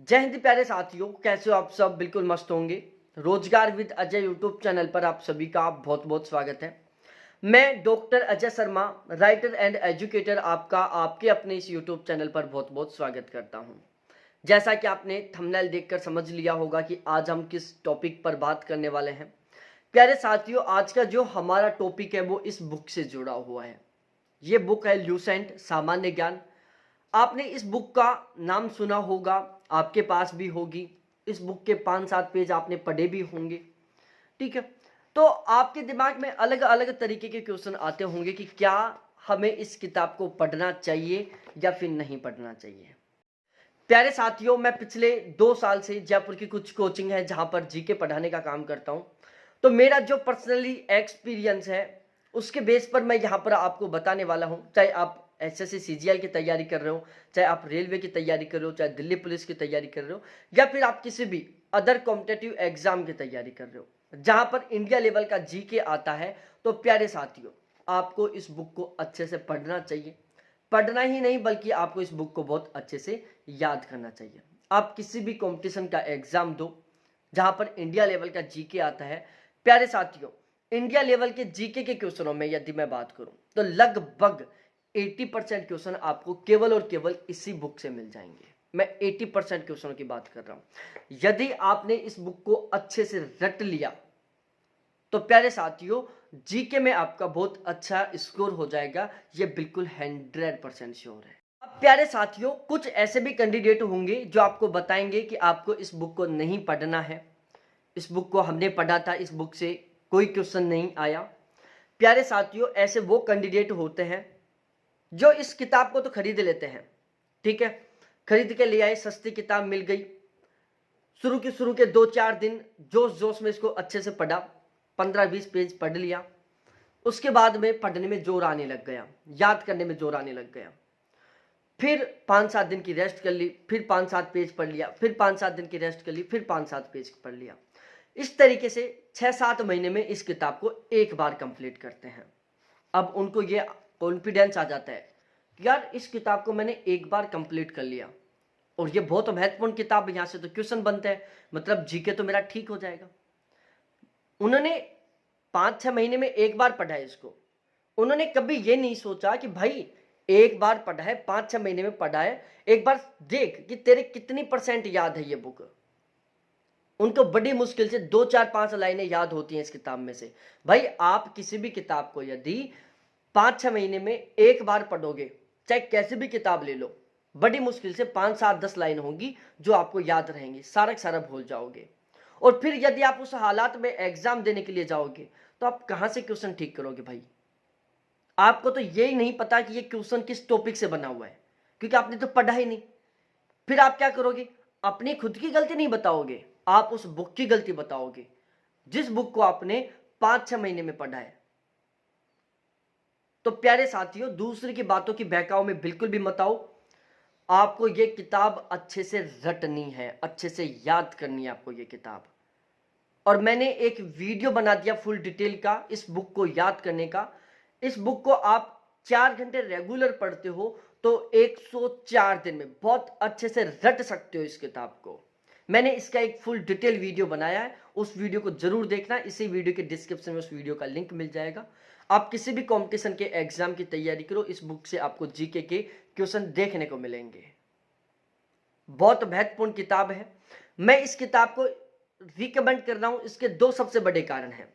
जय हिंद प्यारे साथियों, कैसे हो आप सब? बिल्कुल मस्त होंगे। रोजगार विद अजय यूट्यूब चैनल पर आप सभी का बहुत बहुत स्वागत है। मैं doctor Ajay Sharma, writer and educator, आपका आपके अपने इस यूट्यूब चैनल पर बहुत बहुत स्वागत करता हूं। जैसा कि आपने थंबनेल देखकर समझ लिया होगा कि आज हम किस टॉपिक पर बात करने वाले हैं। प्यारे साथियों, आज का जो हमारा टॉपिक है वो इस बुक से जुड़ा हुआ है। ये बुक है ल्यूसेंट सामान्य ज्ञान। आपने इस बुक का नाम सुना होगा, आपके पास भी होगी। इस बुक के 5-7 पेज आपने पढ़े भी होंगे। ठीक है, तो आपके दिमाग में अलग अलग तरीके के क्वेश्चन आते होंगे कि क्या हमें इस किताब को पढ़ना चाहिए या फिर नहीं पढ़ना चाहिए। प्यारे साथियों, मैं पिछले 2 साल से जयपुर की कुछ कोचिंग है जहां पर जीके पढ़ाने का काम करता हूं। तो मेरा जो पर्सनली एक्सपीरियंस है उसके बेस पर मैं यहाँ पर आपको बताने वाला हूँ। चाहे आप एसएससी सीजीएल की तैयारी कर रहे हो, चाहे आप रेलवे की तैयारी कर रहे हो, चाहे दिल्ली पुलिस की तैयारी कर रहे हो, या फिर आप किसी भी अदर कॉम्पिटेटिव एग्जाम की तैयारी कर रहे हो जहां पर इंडिया लेवल का जीके आता है, तो प्यारे साथियों आपको इस बुक को अच्छे से पढ़ना चाहिए। पढ़ना ही नहीं बल्कि आपको इस बुक को बहुत अच्छे से याद करना चाहिए। आप किसी भी कंपटीशन का एग्जाम दो जहां पर इंडिया लेवल का जीके आता है। प्यारे साथियों, इंडिया लेवल के जीके के क्वेश्चनों में यदि मैं बात करूं तो लगभग 80% क्वेश्चन आपको केवल और केवल इसी बुक से मिल जाएंगे। मैं 80% क्वेश्चनों की बात कर रहा हूं। यदि आपने इस बुक को अच्छे से रट लिया तो प्यारे साथियों जीके में आपका बहुत अच्छा स्कोर हो जाएगा। ये बिल्कुल 100% श्योर है। अब प्यारे साथियों, कुछ ऐसे भी कैंडिडेट होंगे जो आपको बताएंगे कि आपको इस बुक को नहीं पढ़ना है, इस बुक को हमने पढ़ा था, इस बुक से कोई क्वेश्चन नहीं आया। प्यारे साथियों, ऐसे वो कैंडिडेट होते हैं जो इस किताब को तो खरीद लेते हैं। ठीक है, खरीद के ले आए, सस्ती किताब मिल गई, शुरू के 2-4 दिन जोश जोश में इसको अच्छे से पढ़ा, 15-20 पेज पढ़ लिया। उसके बाद में पढ़ने में जोर आने लग गया, याद करने में जोर आने लग गया। फिर 5-7 दिन की रेस्ट कर ली, फिर 5-7 पेज पढ़ लिया, फिर 5-7 दिन की रेस्ट कर ली, फिर 5-7 पेज पढ़ लिया। इस तरीके से 6-7 महीने में इस किताब को एक बार कंप्लीट करते हैं। अब उनको ये कॉन्फिडेंस आ जाता है कि यार इस किताब को मैंने एक बार कंप्लीट कर लिया और ये बहुत महत्वपूर्ण किताब है, यहाँ से तो क्वेश्चन बनते हैं, मतलब जीके तो मेरा ठीक हो जाएगा। उन्होंने 5-6 महीने में एक बार पढ़ा है इसको। उन्होंने कभी ये नहीं सोचा कि भाई एक बार पढ़ा है, 5-6 महीने में पढ़ा है, एक बार देख कि तेरे कितनी % याद है ये बुक। उनको बड़ी मुश्किल से 2-4-5 लाइनें याद होती हैं इस किताब में से। भाई आप किसी भी किताब को यदि 5-6 महीने में एक बार पढ़ोगे, चाहे कैसी भी किताब ले लो, बड़ी मुश्किल से 5-7-10 लाइन होंगी जो आपको याद रहेंगी, सारा सारा भूल जाओगे। और फिर यदि आप उस हालात में एग्जाम देने के लिए जाओगे तो आप कहां से क्वेश्चन ठीक करोगे भाई? आपको तो यही नहीं पता कि ये क्वेश्चन किस टॉपिक से बना हुआ है, क्योंकि आपने तो पढ़ा ही नहीं। फिर आप क्या करोगे? अपनी खुद की गलती नहीं बताओगे, आप उस बुक की गलती बताओगे जिस बुक को आपने 5-6 महीने में पढ़ा है। तो प्यारे साथियों, दूसरे की बातों की बहकाव में बिल्कुल भी मत आओ। आपको ये किताब अच्छे से रटनी है, अच्छे से याद करनी है आपको ये किताब। और मैंने एक वीडियो बना दिया फुल डिटेल का इस बुक को याद करने का। इस बुक को आप 4 घंटे रेगुलर पढ़ते हो तो 104 दिन में बहुत अच्छे से रट सकते हो इस किताब को। मैंने इसका एक फुल डिटेल वीडियो बनाया है, उस वीडियो को जरूर देखना। इसी वीडियो के डिस्क्रिप्शन में उस वीडियो का लिंक मिल जाएगा। आप किसी भी कंपटीशन के एग्जाम की तैयारी करो, इस बुक से आपको जीके के क्वेश्चन देखने को मिलेंगे। बहुत महत्वपूर्ण किताब है। मैं इस किताब को रिकमेंड कर रहा हूं, इसके 2 सबसे बड़े कारण हैं।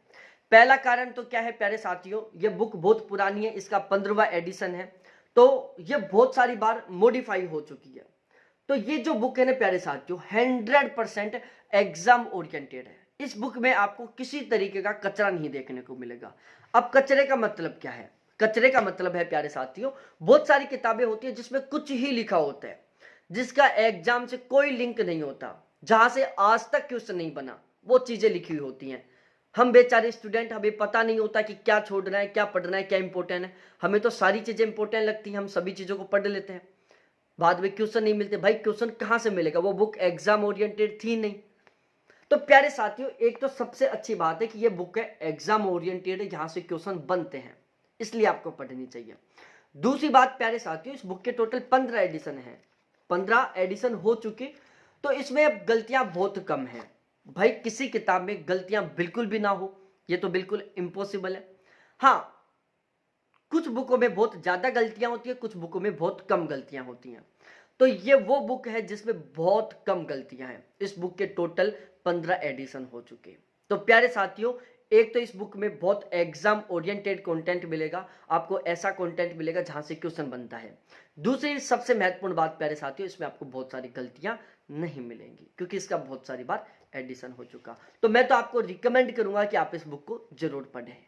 पहला कारण तो क्या है प्यारे साथियों, ये बुक बहुत पुरानी है, इसका 15वां एडिशन है, तो ये बहुत सारी बार मॉडिफाई हो चुकी है। तो ये जो बुक है ना प्यारे साथियों, 100% एग्जाम ओरिएंटेड है। इस बुक में आपको किसी तरीके का कचरा नहीं देखने को मिलेगा। अब कचरे का मतलब क्या है? कचरे का मतलब है प्यारे साथियों, बहुत सारी किताबें होती है जिसमें कुछ ही लिखा होता है, जिसका एग्जाम से कोई लिंक नहीं होता, जहां से आज तक क्वेश्चन नहीं बना, वो चीजें लिखी हुई होती हैं। हम बेचारे स्टूडेंट, हमें पता नहीं होता कि क्या छोड़ना है, क्या पढ़ना है, क्या इंपॉर्टेंट है। हमें तो सारी चीजें इंपॉर्टेंट लगती हैं, हम सभी चीजों को पढ़ लेते हैं, बाद में क्वेश्चन नहीं मिलते। भाई क्वेश्चन कहां से मिलेगा? वो बुक एग्जाम ओरिएंटेड थी नहीं। तो प्यारे साथियों, एक तो सबसे अच्छी बात है कि ये बुक है एग्जाम ओरिएंटेड है, जहां से क्वेश्चन बनते हैं, इसलिए आपको पढ़नी चाहिए। दूसरी बात प्यारे साथियों, इस बुक के टोटल 15 एडिशन है, 15 एडिशन हो चुके। तो इसमें अब गलतियां बहुत कम हैं। भाई किसी किताब में गलतियां बिल्कुल भी ना हो ये तो बिल्कुल इम्पॉसिबल है। हाँ, कुछ बुकों में बहुत ज्यादा गलतियां होती है, कुछ बुकों में बहुत कम गलतियां होती हैं। तो ये वो बुक है जिसमें बहुत कम गलतियां हैं। इस बुक के टोटल 15 एडिशन हो चुके हैं। तो प्यारे साथियों, एक तो इस बुक में बहुत एग्जाम ओरिएंटेड कंटेंट मिलेगा, आपको ऐसा कंटेंट मिलेगा जहां से क्वेश्चन बनता है। दूसरी सबसे महत्वपूर्ण बात प्यारे साथियों, इसमें आपको बहुत सारी गलतियां नहीं मिलेंगी क्योंकि इसका बहुत सारी बार एडिशन हो चुका। तो मैं तो आपको रिकमेंड करूंगा कि आप इस बुक को जरूर पढ़ें।